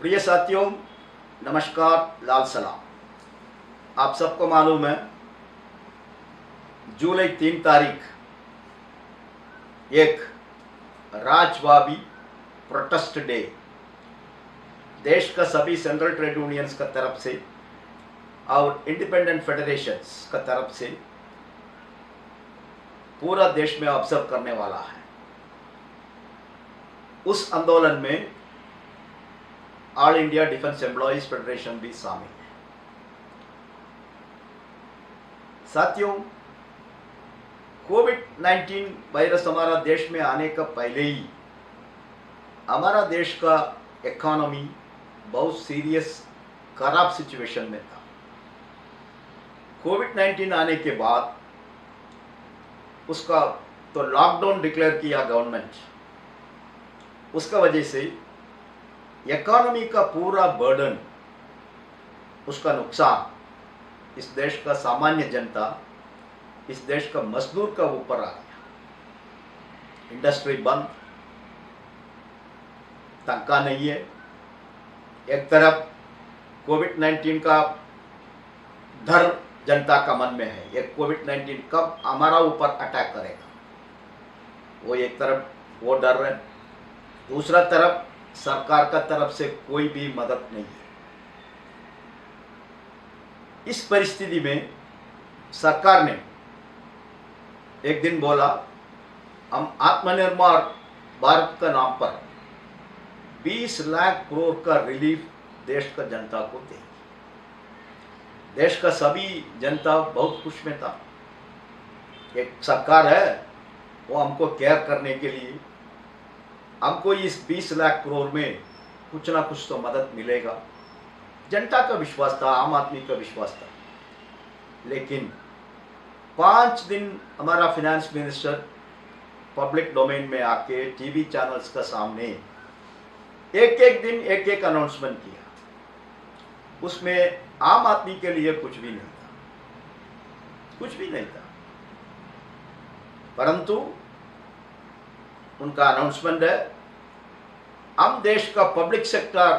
प्रिय साथियों, नमस्कार, लाल सलाम। आप सबको मालूम है जुलाई 3 तारीख एक राजवाबी प्रोटेस्ट डे देश का सभी सेंट्रल ट्रेड यूनियंस का तरफ से और इंडिपेंडेंट फेडरेशंस का तरफ से पूरा देश में ऑब्जर्व करने वाला है। उस आंदोलन में all India defence employees federation भी शामिल है। साथियों, कोविड-19 वायरस हमारा देश में आने का पहले ही हमारा देश का इकोनॉमी बहुत सीरियस खराब सिचुएशन में था। कोविड-19 आने के बाद उसका तो लॉकडाउन डिक्लेयर किया गवर्नमेंट, उसका वजह से इकोनॉमी का पूरा बर्डन, उसका नुकसान इस देश का सामान्य जनता, इस देश का मजदूर का ऊपर आ गया। इंडस्ट्री बंद, तनख्वाह नहीं है। एक तरफ कोविड-19 का डर जनता का मन में है, एक कोविड-19 कब हमारा ऊपर अटैक करेगा, वो एक तरफ वो डर है। दूसरा तरफ सरकार का तरफ से कोई भी मदद नहीं है। इस परिस्थिति में सरकार ने एक दिन बोला, हम आत्मनिर्भर भारत का नाम पर 20 लाख करोड़ का रिलीफ देश का जनता को देंगे। देश का सभी जनता बहुत खुश में था। एक सरकार है, वो हमको केयर करने के लिए हमको इस 20 लाख करोड़ में कुछ ना कुछ तो मदद मिलेगा। जनता का विश्वास था, आम आदमी का विश्वास था। लेकिन 5 दिन हमारा फाइनेंस मिनिस्टर पब्लिक डोमेन में आके टीवी चैनल्स का सामने एक एक दिन एक एक अनाउंसमेंट किया। उसमें आम आदमी के लिए कुछ भी नहीं था, कुछ भी नहीं था। परंतु उनका अनाउंसमेंट है, हम देश का पब्लिक सेक्टर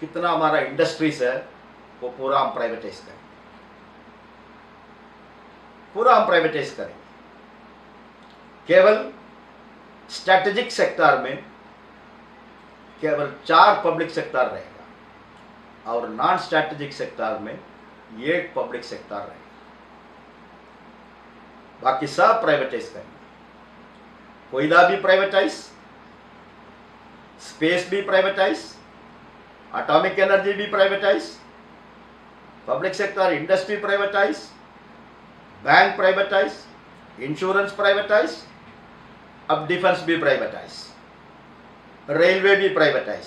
कितना हमारा इंडस्ट्रीज है वो पूरा हम प्राइवेटाइज करें, पूरा हम प्राइवेटाइज करें। केवल स्ट्रैटेजिक सेक्टर में केवल 4 पब्लिक सेक्टर रहेगा और नॉन स्ट्रैटेजिक सेक्टर में 1 पब्लिक सेक्टर रहेगा। बाकी सब प्राइवेटाइज करेंगे। कोयला भी प्राइवेटाइज, स्पेस भी प्राइवेटाइज, एटॉमिक एनर्जी भी privatise, public sector industry privatise, bank privatise, insurance privatise, अब डिफेंस भी प्राइवेटाइज, रेलवे भी प्राइवेटाइज,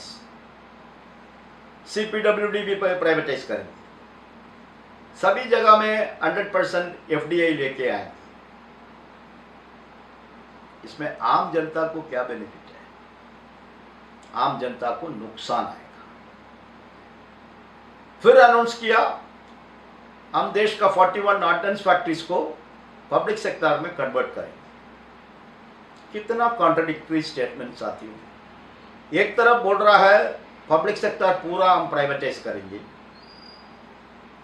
सीपीडब्ल्यूडी भी प्राइवेटाइज करेंगे। सभी जगह में 100% एफडीआई लेके आएंगे। इसमें आम जनता को क्या बेनिफिट है? आम जनता को नुकसान आएगा। फिर अनाउंस किया, हम देश का 41 ऑर्डिनेंस फैक्ट्रीज को पब्लिक सेक्टर में कन्वर्ट करेंगे। कितना कॉन्ट्राडिक्टरी स्टेटमेंट साथियों। एक तरफ बोल रहा है पब्लिक सेक्टर पूरा हम प्राइवेटाइज करेंगे,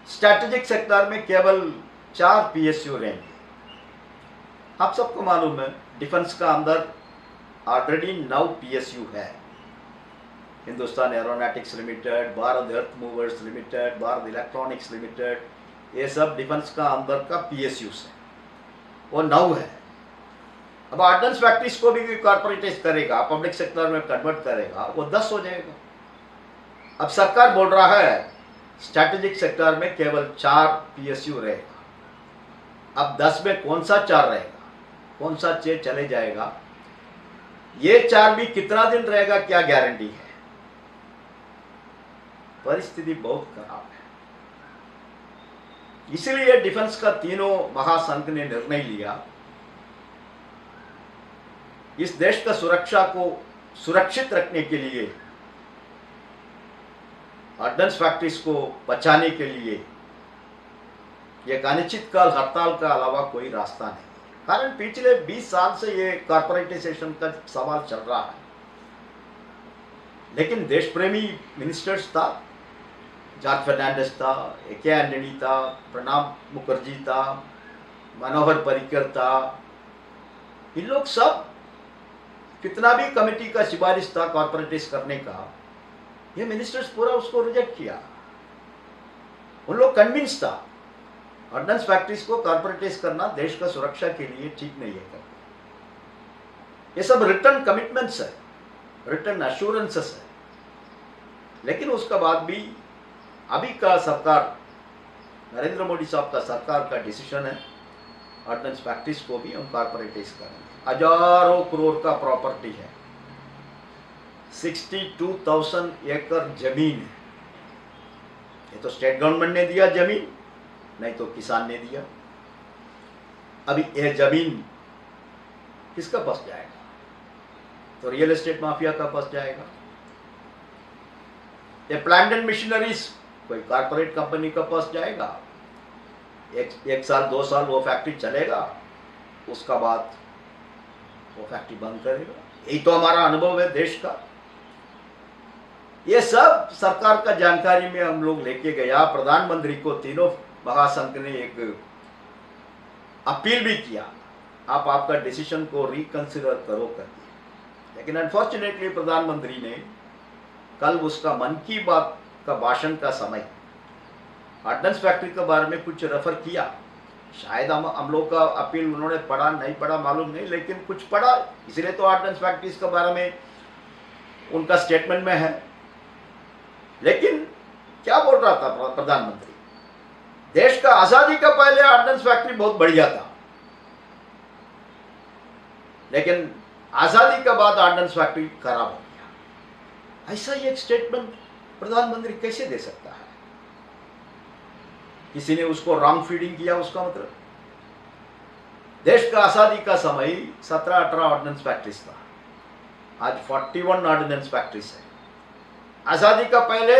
स्ट्रैटेजिक सेक्टर में केवल 4 पीएसयू रहेंगे। आप सबको मालूम है डिफेंस का अंदर ऑलरेडी 9 पीएसयू है। Hindustan Aeronautics Limited, Bharat Earth Movers Limited, Bharat Electronics Limited, ये सब डिफेंस का अंदर का पीएसयूस है, वो 9 है। अब ऑर्डिनेंस फैक्ट्रीज को भी कॉर्पोरेटाइज करेगा, पब्लिक सेक्टर में कन्वर्ट करेगा, वो 10 हो जाएगा। अब सरकार बोल रहा है स्ट्रैटेजिक सेक्टर में केवल 4 पीएसयू रहेगा। अब 10 में कौन सा 4 रहेगा, कौन सा 6 चले जाएगा? ये 4 भी कितना दिन रहेगा, क्या गारंटी है? परिस्थिति बहुत खराब है। इसलिए डिफेंस का तीनों महासंघ ने निर्णय लिया, इस देश का सुरक्षा को सुरक्षित रखने के लिए, ऑर्डिनेंस फैक्ट्रीज को बचाने के लिए एक अनिश्चितकाल हड़ताल का अलावा कोई रास्ता नहीं। कारण पिछले 20 साल से ये कॉर्पोरेटाइजेशन का सवाल चल रहा है। लेकिन देश प्रेमी मिनिस्टर्स था, जॉर्ज फर्नांडिस था, ए.के. एंटनी था, प्रणब मुखर्जी था, मनोहर पर्रिकर था। इन लोग सब कितना भी कमेटी का सिफारिश था कॉर्पोरेटाइज करने का, ये मिनिस्टर्स पूरा उसको रिजेक्ट किया। उन लोग कन्विंस था ऑर्डिनेंस फैक्ट्रीज को कॉर्पोरेटाइज करना देश का सुरक्षा के लिए ठीक नहीं है। ये सब रिटर्न कमिटमेंट्स है, रिटर्न अश्योरेंसेस है। लेकिन उसके बाद भी अभी का सरकार, नरेंद्र मोदी साहब का सरकार का डिसीजन है ऑर्डिनेंस फैक्ट्रीज को भी हम कॉर्पोरेटाइज करेंगे। हजारों करोड़ का प्रॉपर्टी है, 62,000 एकड़ जमीन है। ये तो स्टेट गवर्नमेंट ने दिया जमीन, नहीं तो किसान ने दिया। अभी यह जमीन किसका पास जाएगा? तो रियल एस्टेट माफिया का पास जाएगा। ये प्लांट एंड मशीनरीज कोई कारपोरेट कंपनी का पास जाएगा। एक साल 2 साल वो फैक्ट्री चलेगा, उसका बाद वो फैक्ट्री बंद करेगा। यही तो हमारा अनुभव है देश का। ये सब सरकार का जानकारी में हम लोग लेके गया। प्रधानमंत्री को तीनों महासंघ ने एक अपील भी किया, आप आपका डिसीजन को रिकंसिडर करो कर दिया। लेकिन अनफॉर्चुनेटली प्रधानमंत्री ने कल उसका मन की बात का भाषण का समय ऑर्डिनेंस फैक्ट्री के बारे में कुछ रेफर किया। शायद हम लोग का अपील उन्होंने पढ़ा नहीं पढ़ा मालूम नहीं, लेकिन कुछ पढ़ा, इसलिए तो ऑर्डिनेंस फैक्ट्रीज के बारे में उनका स्टेटमेंट में है। लेकिन क्या बोल रहा था प्रधानमंत्री? देश का आजादी का पहले ऑर्डिनेंस फैक्ट्री बहुत बढ़िया था, लेकिन आजादी के बाद ऑर्डिनेंस फैक्ट्री खराब हो गया। ऐसा ही एक स्टेटमेंट प्रधानमंत्री कैसे दे सकता है? किसी ने उसको रॉन्ग फीडिंग किया, उसका मतलब देश का आजादी का समय 17-18 ऑर्डिनेंस फैक्ट्रीज था, आज 41 ऑर्डिनेंस फैक्ट्रीज है। आजादी का पहले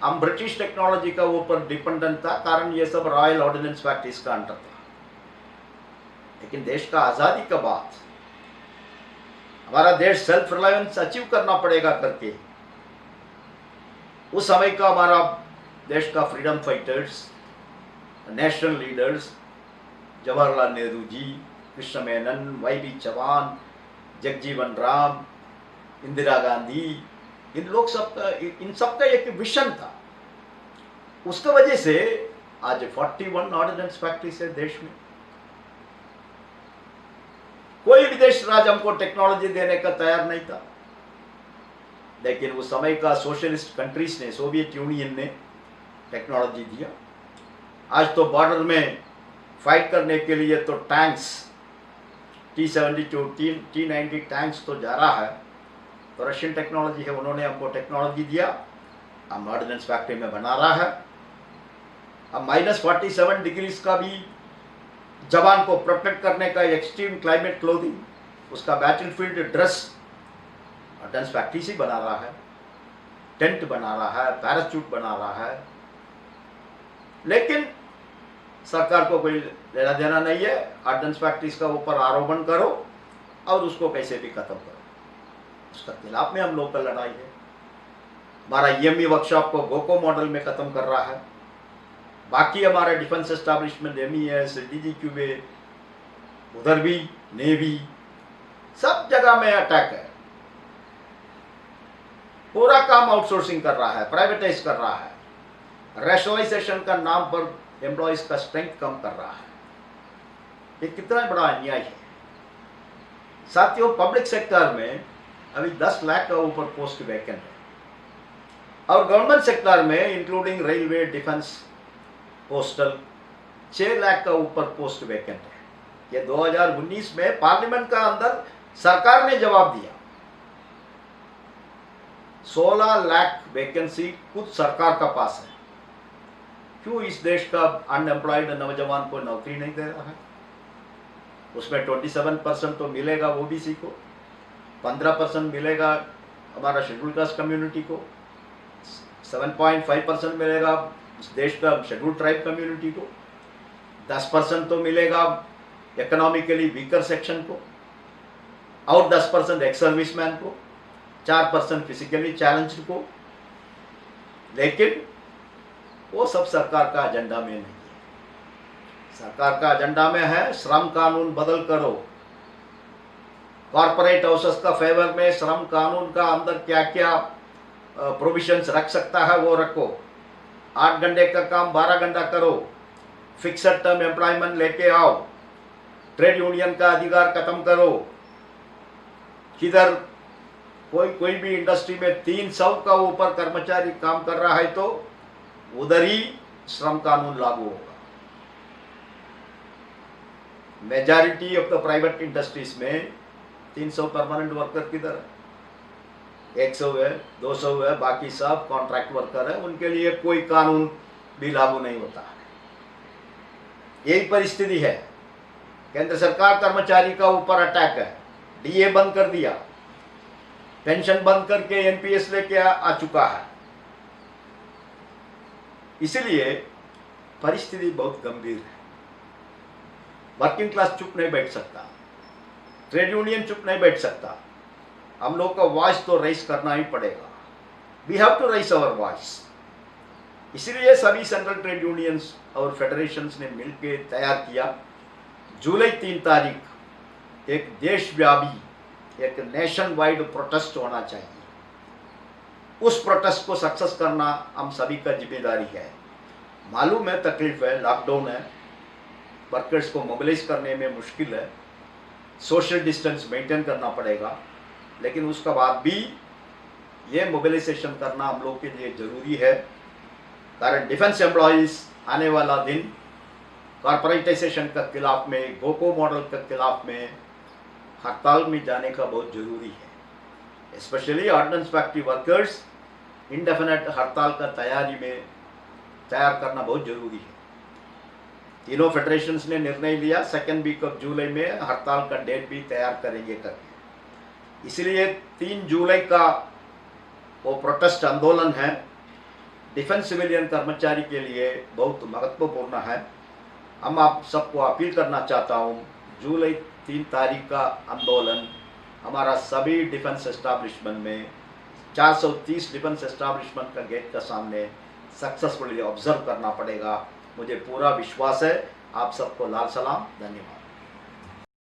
हम ब्रिटिश टेक्नोलॉजी का ऊपर डिपेंडेंट था, कारण ये सब रॉयल ऑर्डिनेंस फैक्ट्रीज का अंडर था। लेकिन देश का आजादी के बाद हमारा देश सेल्फ रिलायंस अचीव करना पड़ेगा करके उस समय का हमारा देश का freedom fighters, national leaders Jawaharlal Nehru ji, Krishna Menon, Y B. Chavan, Jagjivan Ram, Indira Gandhi, इन लोग सबका, इन सबका एक विजन था। उसकी वजह से आज 41 ऑर्डिनेंस फैक्ट्रीज है देश में। कोई विदेश राज हमको टेक्नोलॉजी देने का तैयार नहीं था, लेकिन उस समय का सोशलिस्ट कंट्रीज ने, सोवियत यूनियन ने टेक्नोलॉजी दिया। आज तो बॉर्डर में फाइट करने के लिए तो टैंक्स, T-72, T-90 टैंक्स तो जा रहा है, तो रशियन टेक्नोलॉजी है, उन्होंने हमको टेक्नोलॉजी दिया, हम ऑर्डिनेंस फैक्ट्री में बना रहा है। अब -47 डिग्रीज का भी जवान को प्रोटेक्ट करने का एक्सट्रीम क्लाइमेट क्लोथिंग, उसका बैटलफील्ड ड्रेस ऑर्डिनेंस फैक्ट्री से बना रहा है, टेंट बना रहा है, पैराशूट बना रहा है। लेकिन सरकार को कोई लेना देना नहीं है। ऑर्डिनेंस फैक्ट्रीज का ऊपर आरोपण करो और उसको कैसे भी खत्म करो, उसका खिलाफ में हम लोग का लड़ाई है। हमारा EME वर्कशॉप को गोको मॉडल में खत्म कर रहा है। बाकी हमारा डिफेंस एस्टैब्लिशमेंट, MES, DGQA, उधर भी नेवी, सब जगह में अटैक है। पूरा काम आउटसोर्सिंग कर रहा है, प्राइवेटाइज कर रहा है, रैशनलाइजेशन का नाम पर एम्प्लॉइज का स्ट्रेंथ कम कर रहा है। ये कितना बड़ा अन्याय है साथियों। पब्लिक सेक्टर में अभी 10 लाख का ऊपर पोस्ट वैकेंट है, और गवर्नमेंट सेक्टर में including railway, defence, postal 6 lakh का ऊपर पोस्ट वैकेंट है। ये 2019 में पार्लियामेंट का अंदर सरकार ने जवाब दिया। 16 लाख वैकेंसी खुद सरकार का पास है। क्यों इस देश का अनएम्प्लॉयड नौजवान को नौकरी नहीं दे रहा है? उसमें 27% तो मिलेगा OBC को, 15% मिलेगा हमारा शेड्यूल कास्ट कम्युनिटी को, 7.5% मिलेगा इस देश का शेड्यूल ट्राइब कम्युनिटी को, 10% तो मिलेगा इकोनॉमिकली वीकर सेक्शन को, और 10% एक्स सर्विसमैन को। 4% फिजिकली चैलेंज्ड को, लेकिन वो सब सरकार का एजेंडा में नहीं है। सरकार का एजेंडा में है श्रम कानून बदल करो, कॉर्पोरेट हाउसेस का फेवर में श्रम कानून का अंदर क्या क्या प्रोविजंस रख सकता है वो रखो, 8 घंटे का काम 12 घंटा करो, फिक्सड टर्म एम्प्लॉयमेंट लेके आओ, ट्रेड यूनियन का अधिकार खत्म करो। किधर कोई भी इंडस्ट्री में 300 का ऊपर कर्मचारी काम कर रहा है तो उधर ही श्रम कानून लागू होगा। Majority of the private industries में 300 परमानेंट वर्कर किधर है, 100 है, 200 है, बाकी सब कॉन्ट्रैक्ट वर्कर है, उनके लिए कोई कानून भी लागू नहीं होता है। यही परिस्थिति है। केंद्र सरकार कर्मचारी का ऊपर अटैक है, डीए बंद कर दिया, पेंशन बंद करके एनपीएस लेके आ चुका है। इसलिए परिस्थिति बहुत गंभीर है। वर्किंग क्लास चुप नहीं बैठ सकता, ट्रेड यूनियन चुप नहीं बैठ सकता, हम लोग का वॉइस तो रेस करना ही पड़ेगा। We have to raise our voice. इसलिए सभी सेंट्रल ट्रेड यूनियंस और फेडरेशंस ने मिलकर तैयार किया, जुलाई 3 तारीख एक देशव्यापी, एक नेशन वाइड प्रोटेस्ट होना चाहिए। उस प्रोटेस्ट को सक्सेस करना हम सभी का जिम्मेदारी है। मालूम है तकलीफ है, लॉकडाउन है, वर्कर्स को मोबिलाइज करने में मुश्किल है, सोशल डिस्टेंस मेंटेन करना पड़ेगा, लेकिन उसके बाद भी ये मोबिलाइजेशन करना हम लोग के लिए ज़रूरी है। कारण डिफेंस एम्प्लॉयज़ आने वाला दिन कॉर्पोरेटाइजेशन के खिलाफ में, गोको मॉडल के खिलाफ में हड़ताल में जाने का बहुत ज़रूरी है। Specially ordnance factory workers indefinite हड़ताल का तैयार करना बहुत ज़रूरी है। तीनों फेडरेशंस ने निर्णय लिया 2nd वीक ऑफ जुलाई में हड़ताल का डेट भी तैयार करेंगे करके। इसलिए 3 जुलाई का वो प्रोटेस्ट आंदोलन है, डिफेंस सिविलियन कर्मचारी के लिए बहुत महत्वपूर्ण है। हम आप सबको अपील करना चाहता हूँ, जुलाई 3 तारीख का आंदोलन हमारा सभी डिफेंस एस्टैब्लिशमेंट में 430 डिफेंस एस्टैब्लिशमेंट का गेट का सामने सक्सेसफुली ऑब्जर्व करना पड़ेगा। मुझे पूरा विश्वास है। आप सबको लाल सलाम, धन्यवाद।